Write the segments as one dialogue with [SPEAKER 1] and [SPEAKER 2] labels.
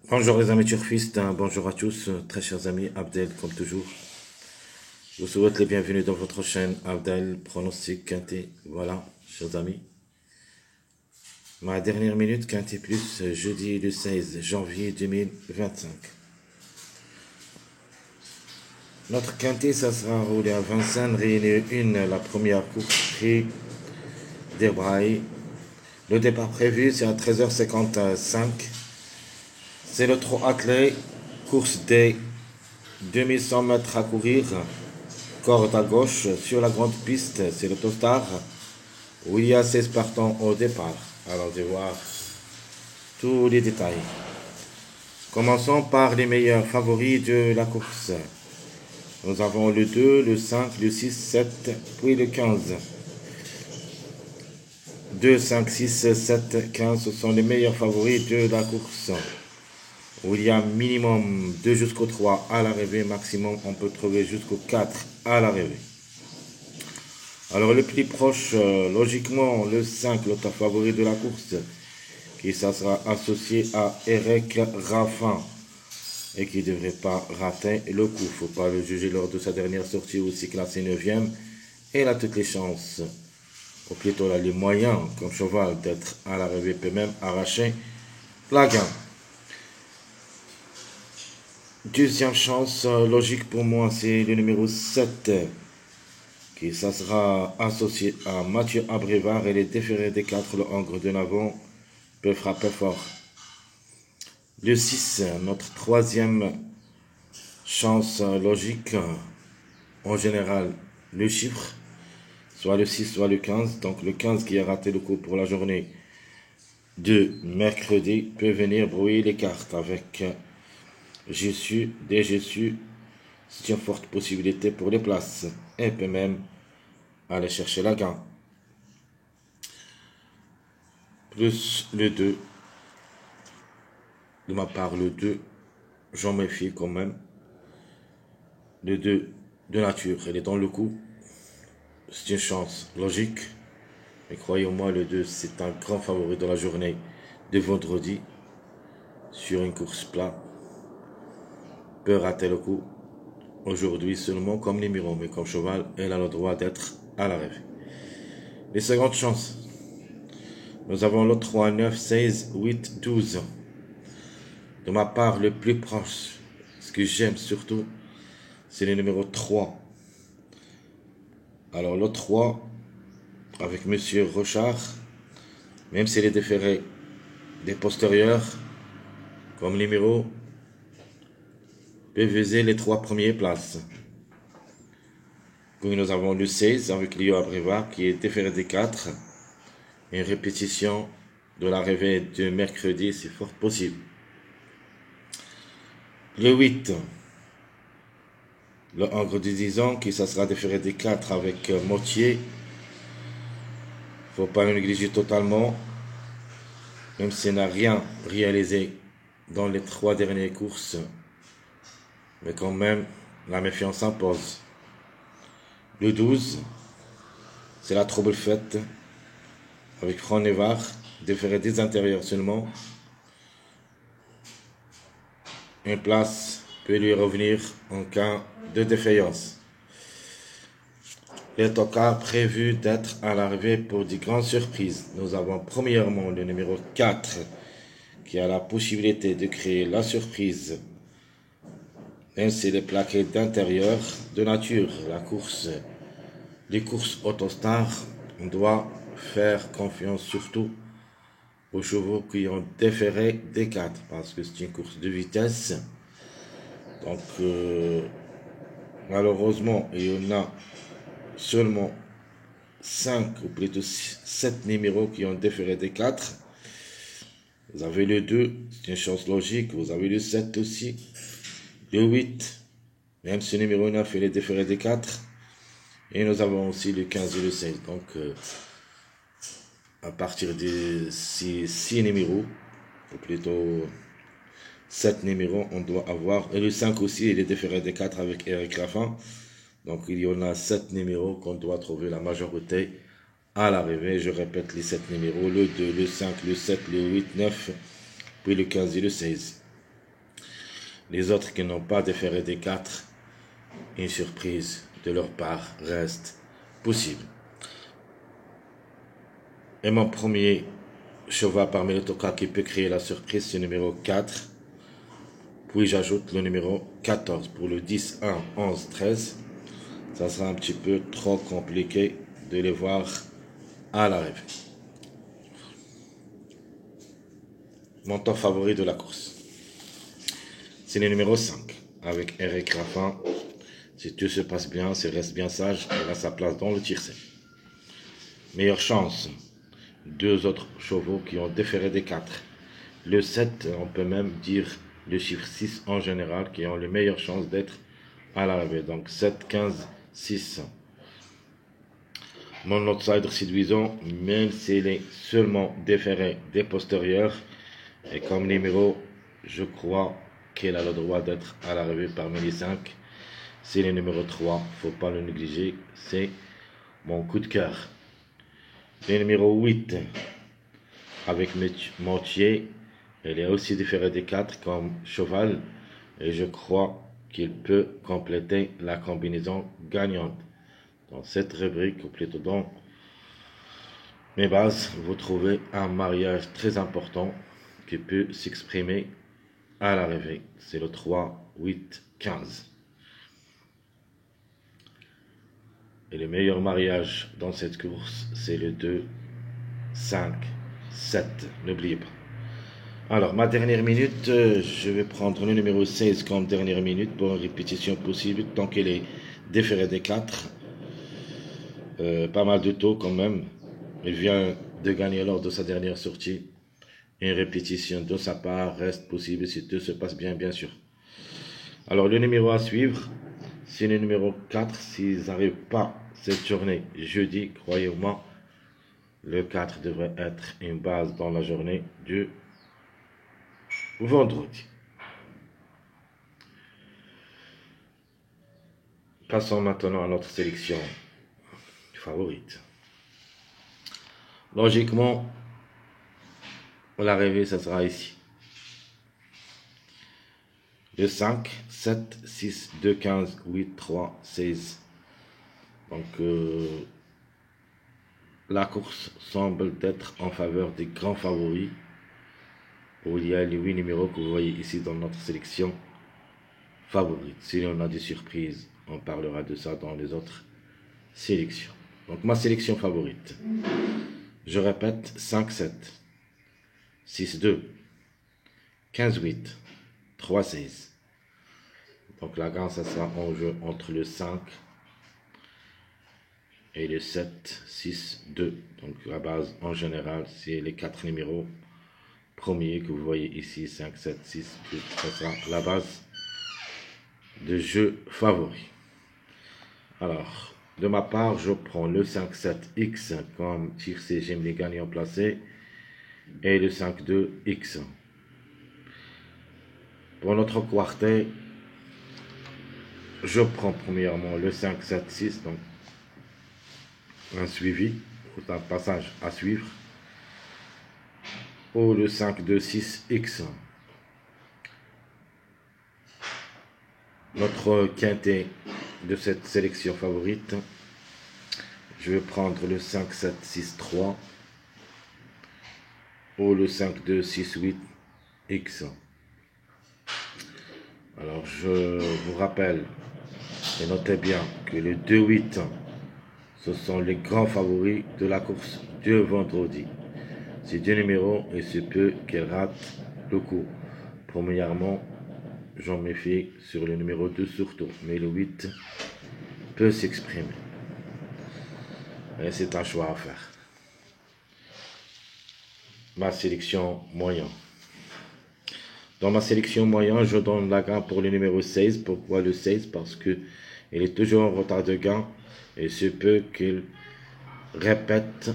[SPEAKER 1] Bonjour les amis turfistes, bonjour à tous, très chers amis, Abdel comme toujours. Je vous souhaite les bienvenus dans votre chaîne Abdel Pronostic Quintet. Voilà, chers amis. Ma dernière minute Quintet Plus, jeudi le 16 janvier 2025. Notre Quintet, ça sera roulé à Vincennes, réunion 1, la première course prix d'Herbraille. Le départ prévu, c'est à 13h55. C'est le trot attelé, course des 2100 mètres à courir. Corde à gauche, sur la grande piste, c'est le Tostard, où il y a 16 partants au départ. Alors, je vais voir tous les détails. Commençons par les meilleurs favoris de la course. Nous avons le 2, le 5, le 6, 7, puis le 15. 2, 5, 6, 7, 15, ce sont les meilleurs favoris de la course. Où il y a minimum 2 jusqu'au 3 à l'arrivée, maximum on peut trouver jusqu'au 4 à l'arrivée. Alors le plus proche, logiquement, le 5, l'autre favori de la course, qui ça sera associé à Eric Raffin et qui ne devrait pas rater le coup. Il ne faut pas le juger lors de sa dernière sortie aussi classé 9e. Et il a toutes les chances, ou plutôt là, les moyens, comme cheval, d'être à l'arrivée, peut même arracher la gain. Deuxième chance logique pour moi, c'est le numéro 7. Qui ça sera associé à Mathieu Abrivard et les déférés des 4, le Hongre de Navon, peut frapper fort. Le 6, notre troisième chance logique, en général, le chiffre, soit le 6, soit le 15. Donc le 15 qui a raté le coup pour la journée de mercredi peut venir brouiller les cartes avec Jésus, des Jésus. C'est une forte possibilité pour les places et peut même aller chercher la gain. Plus le 2. De ma part, le 2, j'en méfie quand même. Le 2 de nature, elle est dans le coup. C'est une chance logique. Mais croyez-moi, le 2, c'est un grand favori de la journée de vendredi. Sur une course plat. Peut rater le coup. Aujourd'hui seulement comme numéro, mais comme cheval, elle a le droit d'être à l'arrivée. Les secondes chances. Nous avons le 3, 9, 16, 8, 12. De ma part, le plus proche, ce que j'aime surtout, c'est le numéro 3. Alors le 3, avec Monsieur Rochard, même s'il est déféré des postérieurs, comme numéro, peut viser les 3 premières places. Puis nous avons le 16 avec Léo Abrivard qui est déféré des 4. Une répétition de l'arrivée de mercredi, c'est fort possible. Le 8, le Hongre de 10 ans qui ça sera déféré des 4 avec Motier. Il ne faut pas le négliger totalement, même s'il n'a rien réalisé dans les 3 dernières courses. Mais quand même, la méfiance s'impose. Le 12, c'est la trouble faite avec Franck Nevar, déféré des intérieurs seulement. Une place peut lui revenir en cas de défaillance. Les tocards prévus d'être à l'arrivée pour de grandes surprises. Nous avons premièrement le numéro 4 qui a la possibilité de créer la surprise. Même s'il est plaqué d'intérieur, de nature, les courses Autostar, on doit faire confiance surtout aux chevaux qui ont déféré des 4 parce que c'est une course de vitesse. Donc, malheureusement, il y en a seulement 5 ou plutôt 7 numéros qui ont déféré des 4. Vous avez le 2, c'est une chance logique. Vous avez le 7 aussi. Le 8, même ce numéro 9, il est déféré des 4. Et nous avons aussi le 15 et le 16. Donc, à partir de 6 numéros, ou plutôt 7 numéros, on doit avoir. Et le 5 aussi, il est déféré des 4 avec Eric Raffin. Donc, il y en a 7 numéros qu'on doit trouver la majorité à l'arrivée. Je répète les 7 numéros, le 2, le 5, le 7, le 8, 9, puis le 15 et le 16. Les autres qui n'ont pas déféré des 4, une surprise de leur part reste possible. Et mon premier cheval parmi les tokas qui peut créer la surprise, c'est le numéro 4. Puis j'ajoute le numéro 14 pour le 10, 1, 11, 13. Ça sera un petit peu trop compliqué de les voir à l'arrivée. Mon temps favori de la course, c'est le numéro 5 avec Eric Raffin. Si tout se passe bien, s'il reste bien sage, il a sa place dans le tiercé. Meilleure chance, 2 autres chevaux qui ont déféré des 4. Le 7, on peut même dire le chiffre 6 en général, qui ont les meilleures chances d'être à l'arrivée. Donc 7, 15, 6. Mon outsider séduisant, même s'il est seulement déféré des postérieurs, et comme numéro, je crois qu'il a le droit d'être à l'arrivée parmi les 5. C'est le numéro 3, faut pas le négliger, c'est mon coup de cœur. Le numéro 8, avec Montier, il est aussi différé des 4 comme cheval, et je crois qu'il peut compléter la combinaison gagnante. Dans cette rubrique, ou plutôt dans mes bases, vous trouvez un mariage très important qui peut s'exprimer à l'arrivée. C'est le 3, 8, 15. Et le meilleur mariage dans cette course, c'est le 2, 5, 7. N'oubliez pas. Alors, ma dernière minute, je vais prendre le numéro 16 comme dernière minute pour une répétition possible, tant qu'il est déféré des 4. Pas mal de taux quand même. Il vient de gagner lors de sa dernière sortie. Une répétition de sa part reste possible si tout se passe bien, bien sûr. Alors, le numéro à suivre, c'est le numéro 4. S'ils n'arrivent pas cette journée, jeudi, croyez-moi, le 4 devrait être une base dans la journée du vendredi. Passons maintenant à notre sélection favorite. Logiquement, l'arrivée, ça sera ici. Le 5, 7, 6, 2, 15, 8, 3, 16. Donc, la course semble être en faveur des grands favoris, où il y a les 8 numéros que vous voyez ici dans notre sélection favorite. Si on a des surprises, on parlera de ça dans les autres sélections. Donc, ma sélection favorite. Je répète, 5, 7, 6, 2, 15, 8, 3, 16. Donc la gagne, ça sera en jeu entre le 5 et le 7, 6, 2. Donc la base en général, c'est les 4 numéros premiers que vous voyez ici, 5, 7, 6, 2. Ça sera la base de jeu favori. Alors, de ma part, je prends le 5-7X comme tiercé, j'aime les gagnants placés, et le 5-2X. Pour notre quartet, je prends premièrement le 5-7-6, donc un suivi, un passage à suivre, ou le 5-2-6X. Notre quintet de cette sélection favorite, je vais prendre le 5-7-6-3 ou le 5-2-6-8X. Alors je vous rappelle et notez bien que les 2-8, ce sont les grands favoris de la course de vendredi. Ces 2 numéros, il se peut qu'ils ratent le coup. Premièrement, j'en méfie sur le numéro 2 surtout, mais le 8 peut s'exprimer. Et c'est un choix à faire. Ma sélection moyen. Dans ma sélection moyen, je donne la gain pour le numéro 16. Pourquoi le 16? Parce que il est toujours en retard de gain. Et se peut qu'il répète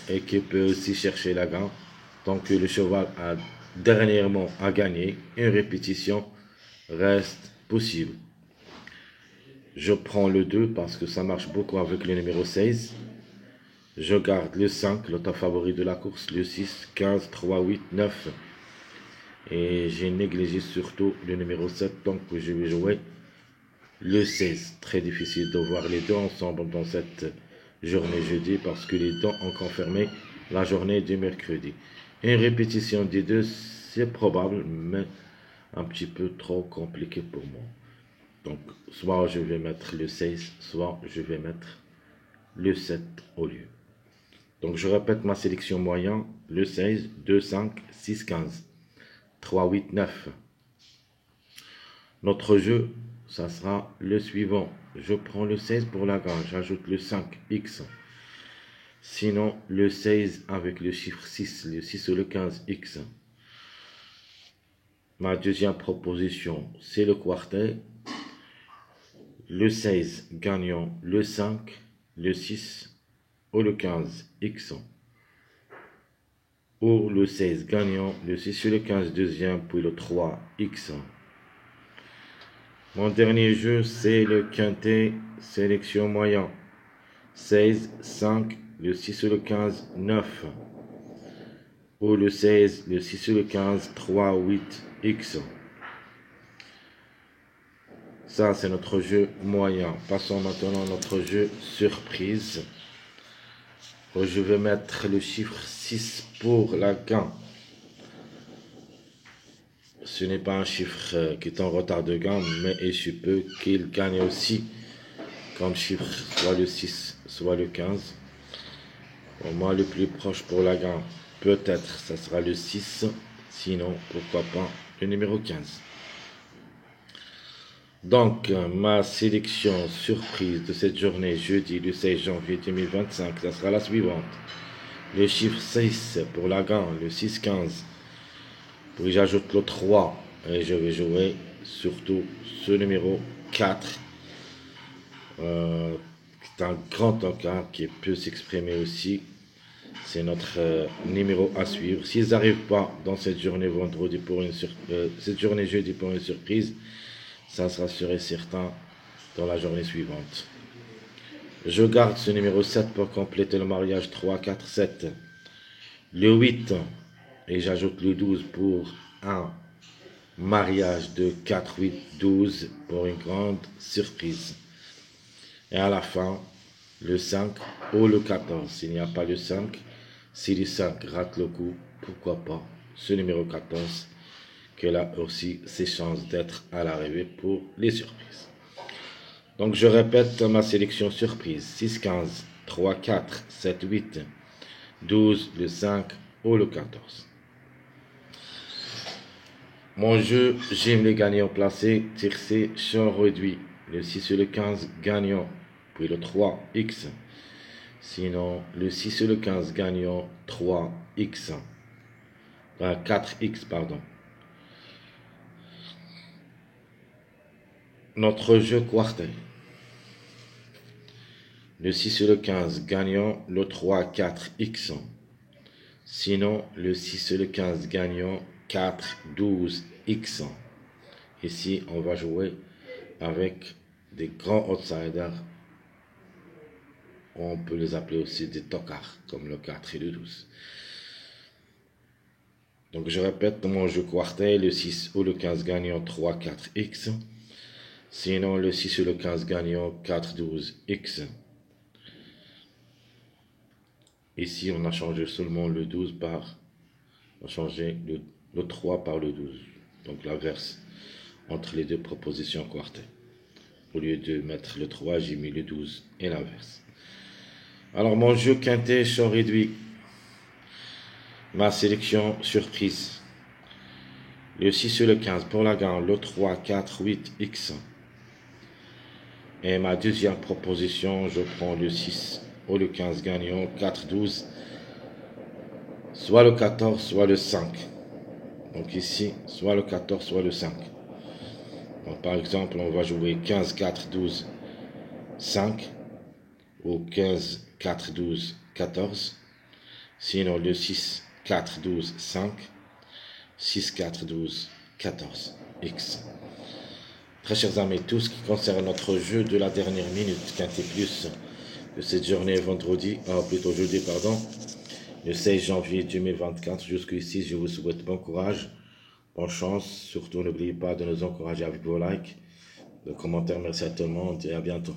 [SPEAKER 1] et qu'il peut aussi chercher la gain. Donc le cheval a dernièrement à gagner. Une répétition reste possible. Je prends le 2 parce que ça marche beaucoup avec le numéro 16. Je garde le 5, le top favori de la course, le 6, 15, 3, 8, 9. Et j'ai négligé surtout le numéro 7, donc je vais jouer le 16. Très difficile de voir les deux ensemble dans cette journée jeudi parce que les deux ont confirmé la journée du mercredi. Une répétition des deux, c'est probable, mais un petit peu trop compliqué pour moi. Donc, soit je vais mettre le 16, soit je vais mettre le 7 au lieu. Donc, je répète ma sélection moyen, le 16, 2, 5, 6, 15, 3, 8, 9. Notre jeu, ça sera le suivant. Je prends le 16 pour la gagne, j'ajoute le 5, X. Sinon, le 16 avec le chiffre 6, le 6 ou le 15, X. Ma deuxième proposition, c'est le quartet. Le 16 gagnant le 5, le 6 ou le 15, X. Ou le 16 gagnant le 6 ou le 15 deuxième, puis le 3, X. Mon dernier jeu, c'est le quintet sélection moyen. 16, 5, le 6 ou le 15, 9. Ou le 16, le 6 ou le 15, 3, 8, X. Ça, c'est notre jeu moyen. Passons maintenant à notre jeu surprise. Je vais mettre le chiffre 6 pour la gain. Ce n'est pas un chiffre qui est en retard de gain, mais il se peut qu'il gagne aussi comme chiffre soit le 6, soit le 15. Pour moi, le plus proche pour la gain, peut-être, ça sera le 6. Sinon, pourquoi pas le numéro 15. Donc, ma sélection surprise de cette journée, jeudi le 16 janvier 2025, ça sera la suivante. Le chiffre 6 pour la gain, le 6-15. Puis j'ajoute le 3 et je vais jouer surtout ce numéro 4. C'est un grand encart qui peut s'exprimer aussi. C'est notre numéro à suivre. S'ils n'arrivent pas dans cette journée vendredi pour cette journée jeudi pour une surprise, ça sera sûr et certain dans la journée suivante. Je garde ce numéro 7 pour compléter le mariage 3, 4, 7. Le 8 et j'ajoute le 12 pour un mariage de 4, 8, 12 pour une grande surprise. Et à la fin, le 5 ou le 14. S'il n'y a pas le 5, si le 5 rate le coup, pourquoi pas ce numéro 14, qui a aussi ses chances d'être à l'arrivée pour les surprises. Donc je répète ma sélection surprise. 6, 15, 3, 4, 7, 8, 12, le 5 ou le 14. Mon jeu, j'aime les gagnants placés, tiercé, champ réduit. Le 6 et le 15 gagnant, puis le 3, X. Sinon, le 6 et le 15 gagnant, 3X. 4X, pardon. Notre jeu quartet. Le 6 et le 15 gagnant, le 3, 4X. Sinon, le 6 et le 15 gagnant, 4, 12, X. Ici, on va jouer avec des grands outsiders. On peut les appeler aussi des tocards, comme le 4 et le 12. Donc, je répète, mon jeu quartet, le 6 ou le 15 gagnant, 3, 4, X. Sinon, le 6 ou le 15 gagnant, 4, 12, X. Ici, on a changé seulement le 12 par... On a changé le 3 par le 12. Donc, l'inverse entre les deux propositions quartet. Au lieu de mettre le 3, j'ai mis le 12 et l'inverse. Alors, mon jeu quintet, champ réduit. Ma sélection surprise. Le 6 et le 15 pour la gagne, le 3, 4, 8, X. Et ma deuxième proposition, je prends le 6 ou le 15 gagnant, 4, 12. Soit le 14, soit le 5. Donc ici, soit le 14, soit le 5. Donc par exemple, on va jouer 15, 4, 12, 5. Ou 15, 4, 12, 14. Sinon, le 6, 4, 12, 5. 6, 4, 12, 14, X. Très chers amis, tout ce qui concerne notre jeu de la dernière minute, quintet plus, de cette journée vendredi, plutôt jeudi, pardon, le 16 janvier 2024. Jusqu'ici, je vous souhaite bon courage. bonne chance. Surtout, n'oubliez pas de nous encourager avec vos likes, le commentaire. Merci à tout le monde et à bientôt.